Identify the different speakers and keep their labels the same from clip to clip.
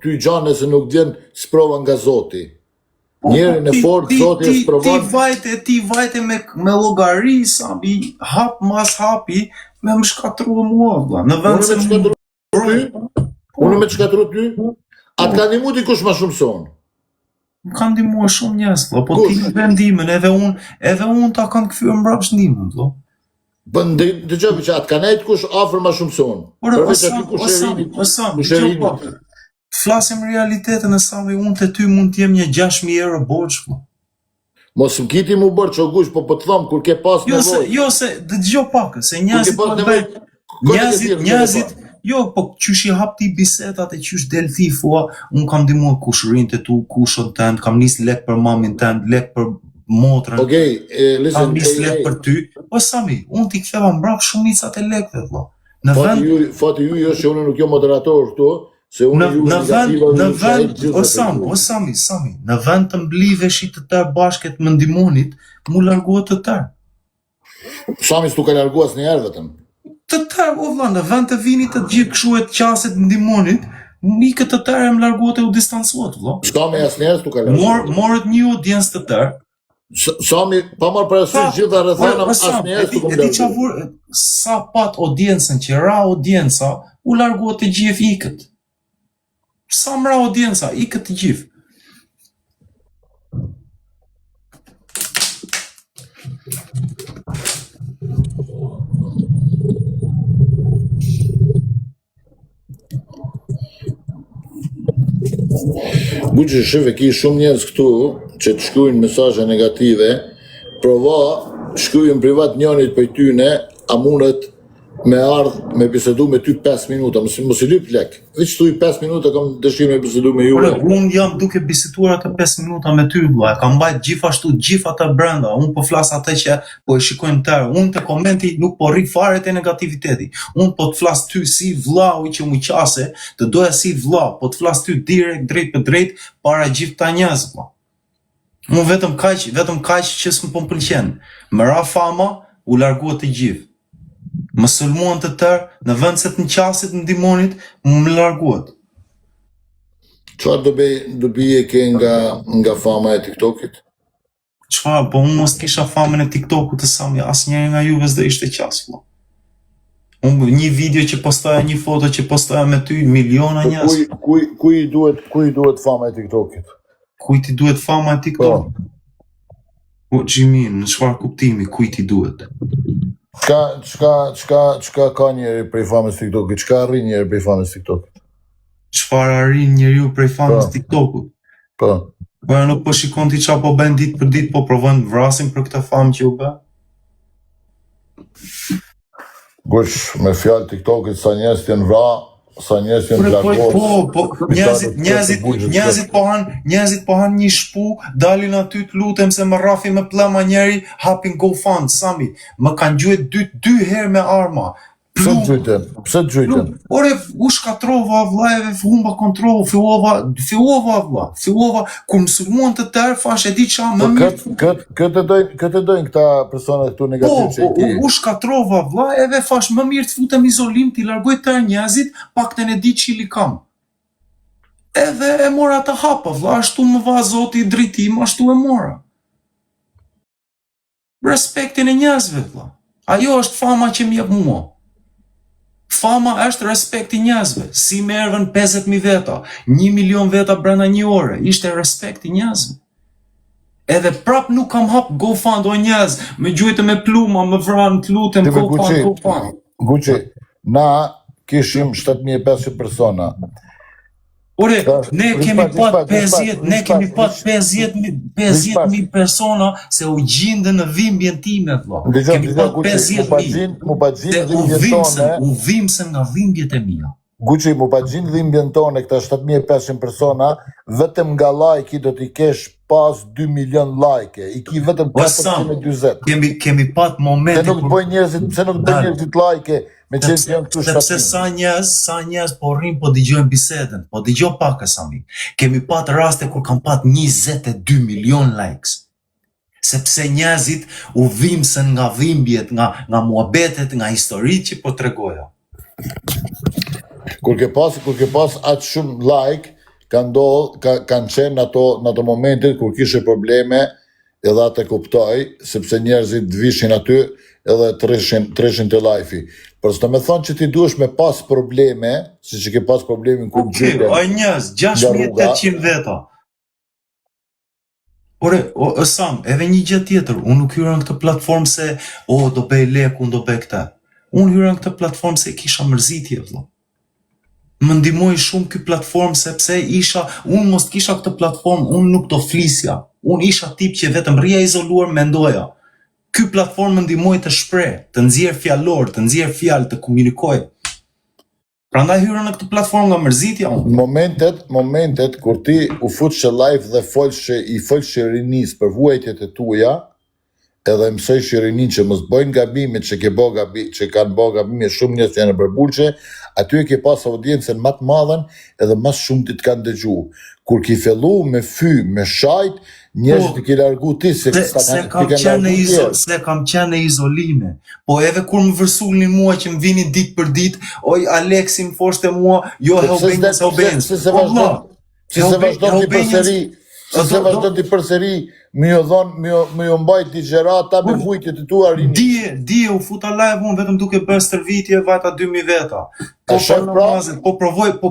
Speaker 1: ty gjane se nuk vjen sprova nga Zoti. Njerin e fort, Zoti e sprovon.
Speaker 2: Ti vajte me llogari, Sami, hap mas hapi, me më shkatrua mua, vlla. Në vend se
Speaker 1: unë me të shkatru ty, atë ka ndihmu dikush ma shumë se unë.
Speaker 2: Më kanë ndihmuar shumë njerëz, vlla, po ti në vendimin, edhe unë ta kanë kthyer mbrapsht ndihmën, vlla.
Speaker 1: Po dëgjoj që atë ka nejt kush afër ma shumë se unë. Përveç aty kush
Speaker 2: flasim realitetin e Sami, unë të ty mund t'jem një 6.000 euro borç, vlla.
Speaker 1: Mos më kiti mu bërë që gush, po të thamë kur ke pas nevojë.
Speaker 2: Jo se dëgjoj pak, se njerëzit jo, po qysh i hap ti bisedat e qysh del ti thua, unë kam ndihmuar kush rrinte tu, kushën tënd, kam nis lek për mamin tënd, lek për motrën. Kam nis lek për ty. Po Sami, unë t'i ktheva mbrapa shumicat e lekëve, vlla.
Speaker 1: Fati ju është që unë nuk jam moderator këtu, se unë ju
Speaker 2: Sami, në vend të mblidheshit të tërë bashket më ndihmonit, mu largohet të tërë.
Speaker 1: Sami s'tu ka largu asnjëherë vetëm.
Speaker 2: Të tërë, o vlla, në vend të vinit të gjithë kështu e të qaset ndihmonit, mikët të tërë e më largohet e u distancuat, vlla.
Speaker 1: Sami asnjëherë s'tu ka largu.
Speaker 2: Morët një audiencë të tërë.
Speaker 1: Sami, pa marrë parasysh gjitha rrethana asnjëherë s'tu kam largu.
Speaker 2: Sa pat audiencën që ra audienca, u largohet të gjithë ikët. Sa mra audienca, ikët të gjithë.
Speaker 1: Buqë shive ki shumë njerëz këtu që të shkruajnë mesazhe negative, prova shkruajnë privat njërit për tyne, a mundet me ardhë me bisedu me ty 5 minuta, mos i lyp lek. Veç tu i 5 minuta kam dëshirë me bisedu me juve.
Speaker 2: Unë jam duke biseduar atë 5 minuta me ty, vlla. Kam mbajt gjithashtu gjithë ata brenda. Unë po flas atë që po e shikojmë tërë. Unë te komenti nuk po rri fare te negativiteti. Unë po të flas ty si vllau që më qase, të doja si vllau, po të flas ty direkt drejt për drejt para gjithë ta njerëz, vlla. Unë vetëm kaq që s'm po m'pëlqen. Më ra fama, u larguat të gjithë. Më sulmuan të tërë, në vend se të në qasit në dimonit, më larguat.
Speaker 1: Çfarë do bie ke nga fama e TikTokit?
Speaker 2: Çfarë, po unë mos kisha famën e TikTokut të Sami, asnjëri nga juve s'do ishte qas, vlla. Unë një video që postoja, një foto që postoja me ty, miliona njerëz.
Speaker 1: Ku i duhet fama e TikTokit?
Speaker 2: Kujt i duhet fama e TikTokit? Po Xhimin, në çfarë kuptimi kujt i duhet?
Speaker 1: Çka ka njeri prej famës TikTokit? Çka arrin njeri prej famës TikTokit?
Speaker 2: Çfarë arrin njeriu prej famës TikTokut?
Speaker 1: Po.
Speaker 2: Po nuk po shikon ti çfarë po bën ditë për ditë, po provojnë të vrasin për këtë famë që u bë.
Speaker 1: Gush, me fjalë TikTokit sa njerëz janë vra, sa njerëz janë largohet.
Speaker 2: Po, njerëzit po han një shpu, dalin aty të lutem se më rrafi me plama njeri, hapin GoFund, Sami, më kanë gjuajt dy herë me arma.
Speaker 1: Pse të gjujten?
Speaker 2: Ore, u shkatrova vllajeve, humba kontroll, fillova, kur më sulmuan të tërë, fash e di qa më mirë.
Speaker 1: Këtë dojnë këta persona këtu negativ që i ti?
Speaker 2: U shkatrova vllajeve, fash më mirë të futem izolim, t'i largoj tërë njerëzit, pakten e di çili kam. Edhe e mora të hapa, vlla, ashtu më va Zoti drejtim, ashtu e mora. Respektin e njerëzve, vlla. Ajo është fama që më jep mua. Fama është respekti njerëzve. Si më erdhën 50.000 veta, 1 milion veta brenda një ore, ishte respekti njerëzve. Edhe prap nuk kam hap GoFund o njerëz, me gjujtë me pluma, më vranë, të lutem, GoFund.
Speaker 1: Guqi, na kishim 7.500 persona.
Speaker 2: Ore, ne kemi pat 50.000 persona se u gjindën në dhimbjen time, vlla. Kemi pat 50.000. U vimsen nga dhimbjet e mia.
Speaker 1: Guqi, mu pa gjinë dhimbjen tone këta 7.500 persona, vetëm nga like do t'i kesh pas 2 milion like. I ki vetëm 420.
Speaker 2: Kemi pat momente.
Speaker 1: Pse nuk bëjnë njerëzit like me qenë janë këtu 7.000.
Speaker 2: Sepse sa njerëz po rrim po dëgjojnë bisedën, po dëgjoj pak Sami. Kemi pat raste kur kam pat 22 milion likes. Sepse njerëzit u vimsen nga dhimbjet, nga muhabetet, nga historitë që po tregoja.
Speaker 1: Kur ke pas atë shumë like, kanë qenë në ato momentet kur kishe probleme edhe atë kuptoj, sepse njerëzit vishin aty edhe treshin të lajfi. Por s'do me thonë që ti duhesh me pas probleme, si që ke pas problemin kur gjyte.
Speaker 2: O njerëz, 6.800 veta. Ore, Sam, edhe një gjë tjetër, unë nuk hyra në këtë platformë se, do bëj lek, unë do bëj këta. Unë hyra në këtë platformë se kisha mërzitje, vëlla. Më ndihmoi shumë ky platformë sepse unë mos kisha këtë platformë, unë nuk do flisja. Unë isha tip që vetëm rria izoluar mendoja. Ky platformë më ndihmoi të shpreh, të nxjerr fjalor, të nxjerr fjalë, të komunikoj. Prandaj hyra në këtë platformë nga mërzitja unë.
Speaker 1: Momentet kur ti u futshë live dhe i folshë rinis për vuajtjet e tuja, edhe mësoj rinin që mos bëjnë gabimit që kanë bë gabime shumë njerëz janë përbulqe, aty e ke pas audiencën më të madhen edhe më shumë ti të kanë dëgju. Kur ki fillu me me shajt, njerëzit i ke largu ti se
Speaker 2: kam qenë në izolime. Po edhe kur më vërsulnin mua që më vinin ditë për ditë, oj Aleksi më foshte mua, jo Helbenjës.
Speaker 1: Si se vazhdo t'i përseri, më jo mbajt t'i gjerata me vujtjet e tua rini.
Speaker 2: Dije, u futa live unë vetëm duke bërë stërvitje vajta 2000 veta. Po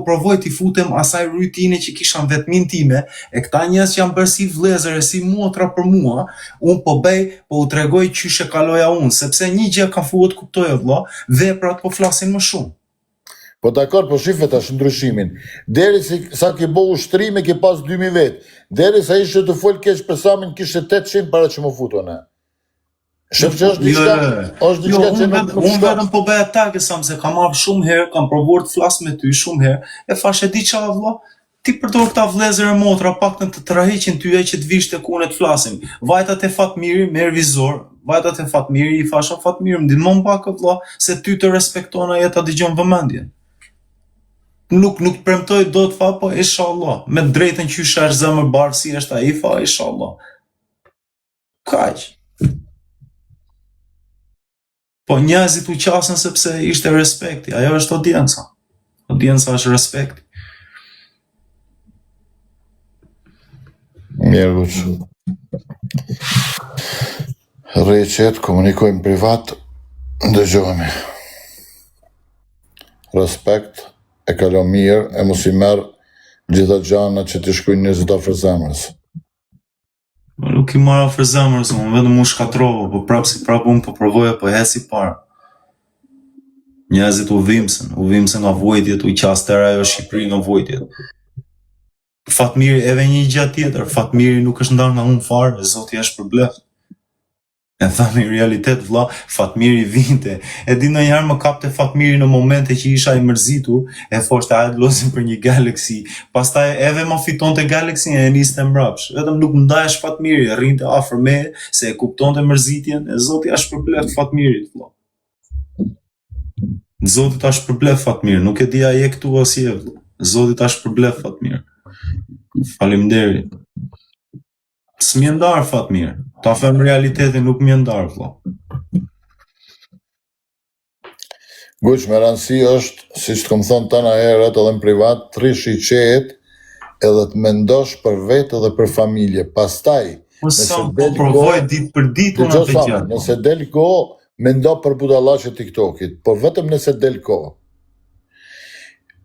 Speaker 2: provoj t'i futem asaj rutine që kisha në vetmin time, e këta njerëz që janë bërë si vlezër e si motra për mua, unë po u tregoj qyshe kaloja unë, sepse një gjë kam fuat kuptoja vëlla, veprat po flasin më shumë.
Speaker 1: Po dakor, po shifë tash ndryshimin. Deri sa ke bo ushtrime ke pas 2000 vetë. Deri sa ishte të folë keq për Samin kishte 800 para që më futone. Shef që është diçka që nuk
Speaker 2: unë vetëm po bëja tage Sam se kam marrë shumë herë, kam provuar të flas me ty shumë herë, e fashe di qa vëlla, ti përdor këta vlezër e motra pak në të tërheqin tyje që të vish të kune të flasim. Vajtat e Fatmiri me revizor, vajtat e Fatmiri i fasha Fatmiri, më ndihmon pak vëlla se ty të respektona jeta dëgjon vëmendjen. Nuk premtoj do të fa, po inshallah, me drejtën që është zemër barë si është ai fa, inshallah. Kaq. Po njerëzit u qasën sepse ishte respekti, ajo është audienca. Audienca është respekti.
Speaker 1: Mirë guqë. Rreqet, komunikojmë privat, dëgjohemi. Respekt. E kalon mirë, e mos i merë gjitha gjana që t'i shkujnë njëzit afër zemrës.
Speaker 2: Nuk i marrë afër zemrës, unë vetëm u shkatrova, po prapë unë po provoja, po hesi para. Njerëzit u vimsen nga vojtjet, u qastera ajo Shqipëri nga vojtjet. Fatmiri, edhe një gjë tjetër, Fatmiri nuk është ndarë nga unë fare, Zoti është për bleft. E thani realitet vëlla, Fatmiri vinte. E di ndonjëherë më kapte Fatmiri në momente që isha i mërzitur, e thoshte hajde losim për një Galaxy. Pastaj edhe më fitonte Galaxy e niste mbrapsh. Vetëm nuk më ndahesh Fatmiri, rrinte afër me se e kuptonte mërzitjen, e Zoti është për bleft Fatmirit vëlla. Zoti tash për bleft Fatmir, nuk e di a je këtu as je vëlla. Zoti tash për bleft Fatmir. Faleminderit. S'mje ndarë Fatmir, ta them realitetin nuk mje ndarë vëlla.
Speaker 1: Guq, me rëndësi është, si që të këmë thonë tëna herët edhe në privat, 3 shiqet edhe të mendosh për vetë edhe për familje. Pastaj,
Speaker 2: provoj ditë për ditë unë atë gjatë.
Speaker 1: Nëse del ko, mendo për budallaqe TikTokit, por vetëm nëse del ko.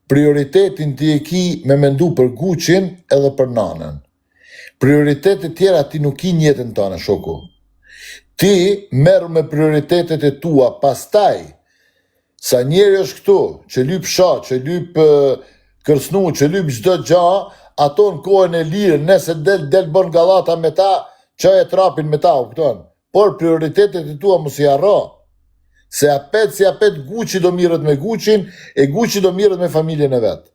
Speaker 1: Prioritetin ti e ki me mendu për Guqin edhe për nanën. Prioritetet tjera ti nuk i njetën tëne, shoku. Ti merë me prioritetet e tua, pastaj, sa njeri është këtu, që lyp shat, që lyp kërsnu, që lyp çdo gja, ato në kohën e lirë, nëse del bën gallata me ta, qaj e trapin me ta, u këton. Por prioritetet e tua mos i harro. Se apet Guqi do mirët me Guqin, e Guqi do mirët me familjen e vetë.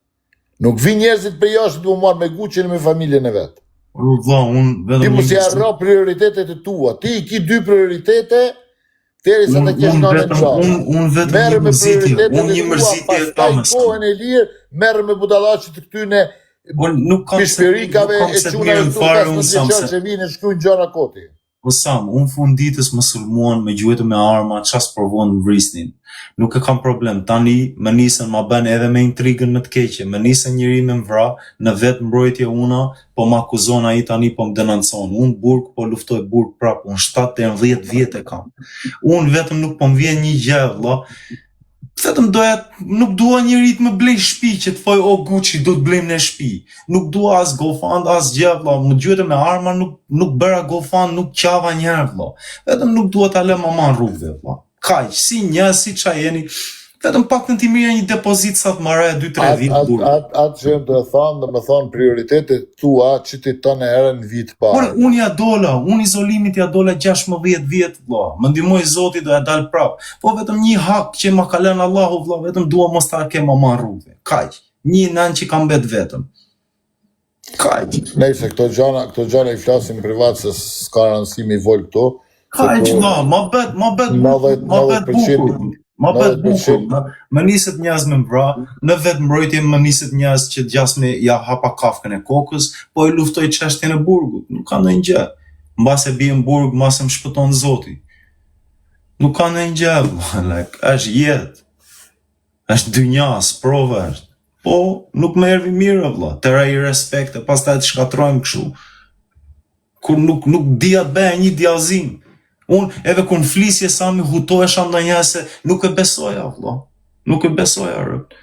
Speaker 1: Nuk vi njerëzit për jashtë të marrë me Guqin e me familjen e vetë. Ti mos i harro prioritetet e tua. Ti i ki 2 prioritete, teri sa të kesh në në gjallë. Merë me prioritetet e tua, pastaj kohën e lirë, merë me budallaqit të këtyne pishpirikave e quna e tukas në qëqër që vinë e shkujnë gjana koti.
Speaker 2: Sam, unë funditës më sulmuan me gjuetë me arma, qas provon në vrisnin. Nuk e kam problem, tani më nisën ma bën edhe me intrigën më të keqe, më nisën njëri me mvra, në vetë mbrojtje una, po më akuzon ai tani po më denonson. Unë burg po luftoj burg prap, unë 7 deri në 10 vjet e kam. Unë vetëm nuk po më vjen një gjë, valla. Vetëm nuk dua njëri të më blej shtëpi që të thoj o Gucci do të blejmë në shtëpi. Nuk dua as GoFund as gjë vëlla, më gjyete me arma nuk bëra GoFund, nuk qava një herë vëlla. Vetëm nuk dua ta lë mama në rrugë vëlla. Kaq, si një si çaj jeni. Vetëm pak të mirë një depozit sa të marrë 2-3 vit burr.
Speaker 1: Atë që do të thonë, do të thonë prioritetet tua që ti tonë herën vit parë.
Speaker 2: Por unë ja dola, unë izolimit ja dola 16 vjet vëlla. Më ndihmoi Zoti do ja dal prap. Po vetëm një hak që ma ka lënë Allahu vëlla, vetëm dua mos ta kem mama në rrugë. Kaq. Një nën që kam bet vetëm. Kaq.
Speaker 1: Nëse këto gjëra i flasim privat se s'ka rëndësi mi vol këtu.
Speaker 2: Kaq vëlla, ma bet
Speaker 1: 90%
Speaker 2: Ma bet bukur, më niset njerëz me mbra, në vetë mbrojtje më niset njerëz që gjasme ja hapa kafkën e kokës, po e luftoj çështjen e burgut, nuk ka ndonjë gjë. Mbas e bie në burg, mbas më shpëton Zoti. Nuk ka ndonjë gjë, është jetë. Është dynja, sprova është. Po, nuk më ervi mirë vëlla, tëra i respekte, pastaj të shkatrojmë kështu. Kur nuk dia të bëja një djallëzim. Unë edhe kur në flisje sa mi hutohesha ndonjëherë se nuk e besoja, vëlla. Nuk e besoja, rëp.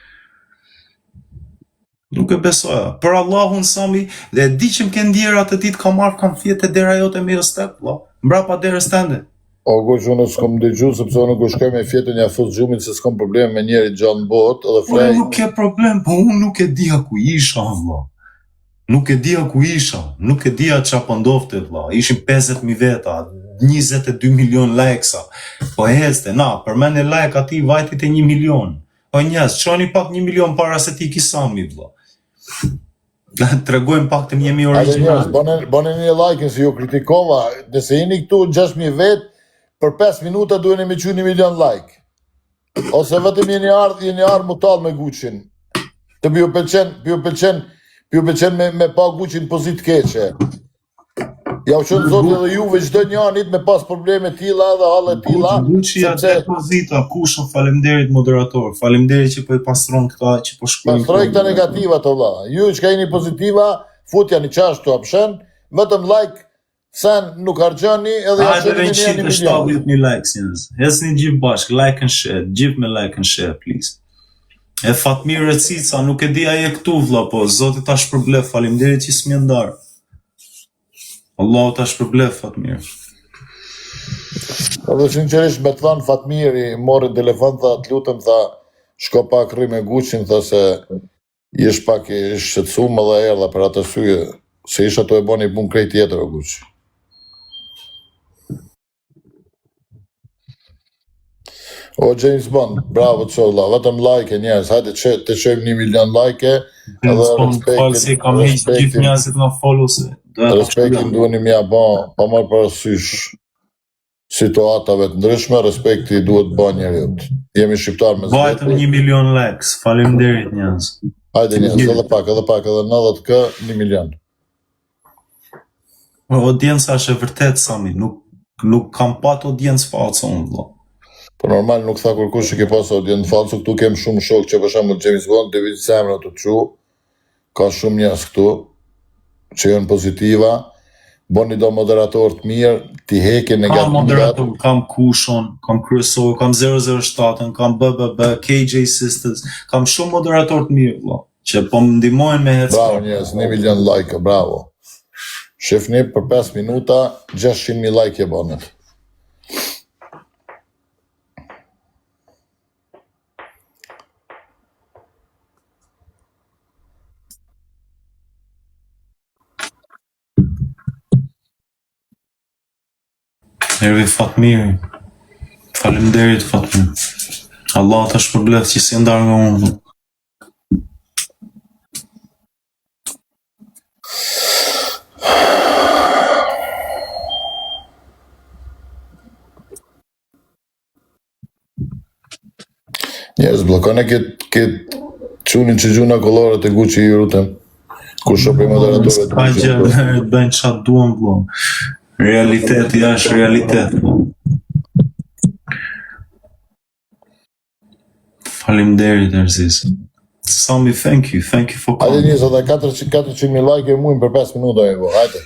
Speaker 2: Nuk e besoja. Për Allahun Sami, dhe di që më ke ndjerat e ti të kam arë, kam fjetë e dera jote me jo step, vëlla. Mbrapa derës tënde.
Speaker 1: O, goqë, unë s'kom dëgju, sepse unë nuk shkoj me fjetën ja fut gjumit se s'kom problem me njeri gjatë në botë, edhe frej...
Speaker 2: Unë nuk ke problem, po unë nuk e dija ku isha, vëlla. Nuk e dija ku isha, nuk e dija qa pëndofte, vëlla. Ishim 50.000 veta, 22 milion lajksa. Po heste, na, përmend e lajk ati vajtit e 1 milion. Po njës, qoni pak 1 milion para se ti kisami, vëlla. Tregojmë pak të jemi original.
Speaker 1: Bone një lajkin se ju kritikova, nëse jeni këtu 6.000 vetë, për 5 minuta duhen e me që 1 milion like. Ose vetëm jeni ardhë mutal me Gucin. Të pju pëlqen me pa Gucin pozit keqe. Ja u qënë zotë edhe juve çdo njanit me pas probleme tila dhe halle tila.
Speaker 2: Gucci ja depozita, kusho, falemderit moderator, falemderit që po i pastron këta, që po shkruajnë.
Speaker 1: Pastroj këta negativa të vla. Ju që ka jeni pozitiva, futja një qash të apshen, vetëm like, sen nuk hargjani edhe ja qënë një
Speaker 2: 170.000 likes njës. Hesni gjithë bashkë, like and share, gjithë me like and share, please. E Fatmir Recica, nuk e di aje këtu vla, po, zotit ta shpërblef, falemderit që s'mi ndarë. Allahu ta shpërblef, Fatmir.
Speaker 1: Edhe sinqerisht me të thanë Fatmiri, mori telefon, tha, të lutem, tha, shko pak rri me Gucin, tha se jesh pak i shqetësuar dhe erdha për atë syje, se isha të e boni pun krejt tjetër o Guci. O James Bond, bravo të sholla, vetëm like e njerës, hajde të qojmë 1 milion like e,
Speaker 2: James Bond, falë si kam heqë gjithë njerëzit nga followse.
Speaker 1: Respektin duheni mja pa marrë parasysh situatave të ndryshme, respekti duhet ba njerët. Jemi shqiptar me zvetë.
Speaker 2: Vajtëm 1 milion likes, faleminderit njerëz.
Speaker 1: Hajde njerëz, edhe pak, edhe 90k, 1 milion.
Speaker 2: Audienca është e vërtet, Sami, nuk kam pat audiencë falso unë, vëlla.
Speaker 1: Po normal nuk tha kur kush që ke pas audiencë falso, këtu kem shumë shok që për shembull James Bond, David Semra të çu, ka shumë njerëz këtu që janë pozitiva, boni do moderator të mirë, ti heke negativat.
Speaker 2: Kam moderator, kam Kushon, kam Kryesor, kam 007, kam BBB, KJ Sisters, kam shumë moderator të mirë, vëlla, që po më ndihmojnë me hecë.
Speaker 1: Bravo njerëz, 1 milion like, bravo. Shifni për 5 minuta, 600.000 like e bonet.
Speaker 2: Ervi Fatmiri, faleminderit Fatmir. Allah ta shpërblef që si ndarë nga unë.
Speaker 1: Njerëz, blokone këtë qunin që gjuna kolore të Gucci i rutem. Ku shopë i moderatorët.
Speaker 2: Ska gjë, bëjnë qatë duan, vëlla. Realiteti është realitet. Faleminderit Aziz. Sami, thank you for
Speaker 1: Hajde
Speaker 2: coming.
Speaker 1: njësë dhe 400.000 like e mujnë për 5 minuta e bo, hajde.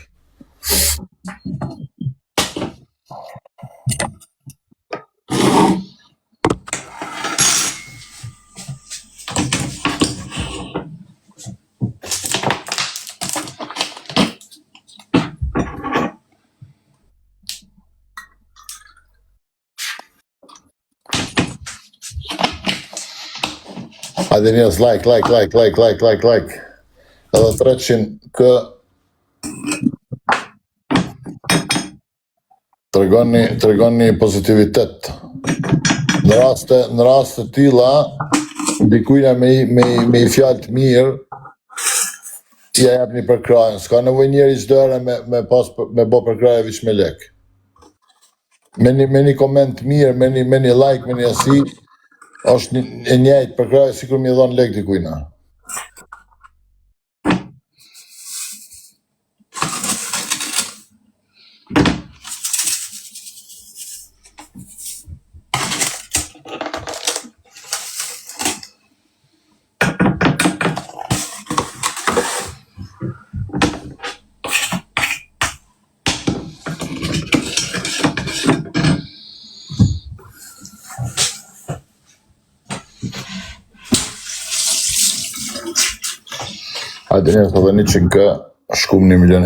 Speaker 1: Hajde njës, like. Edhe 300 kë tregoni pozitivitet. Në raste tilla, dikujna me i fjalë të mirë, ja japni për krajën. S'ka nevoj njeri çdo herë me bo për krajë veç me lek. Me një koment mirë, me një like, me një asi, është e njëjtë për krajë sikur mi dhon lek dikujna. Hajde njërë të dhe 100 kë, shkum 1,5 milion.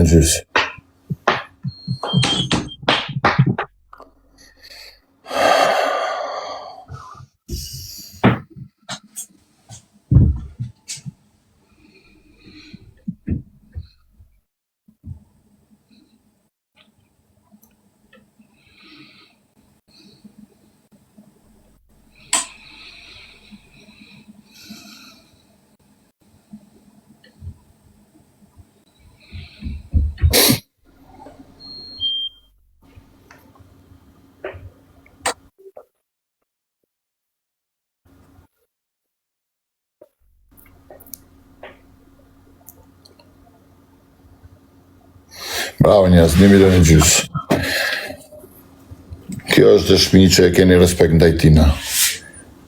Speaker 1: Bravo njës, 1,5 milion. Kjo është dëshmi që e keni respekt ndaj tina.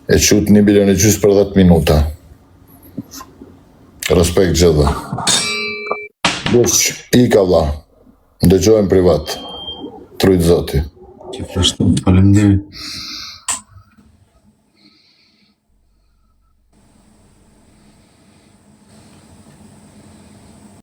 Speaker 1: E qut 1,5 milion për 10 minuta. Respekt gjithë. Bush, i ka vla. Ndëgjojmë privat. Trujt zoti.
Speaker 2: Që fashtu, faleminderit.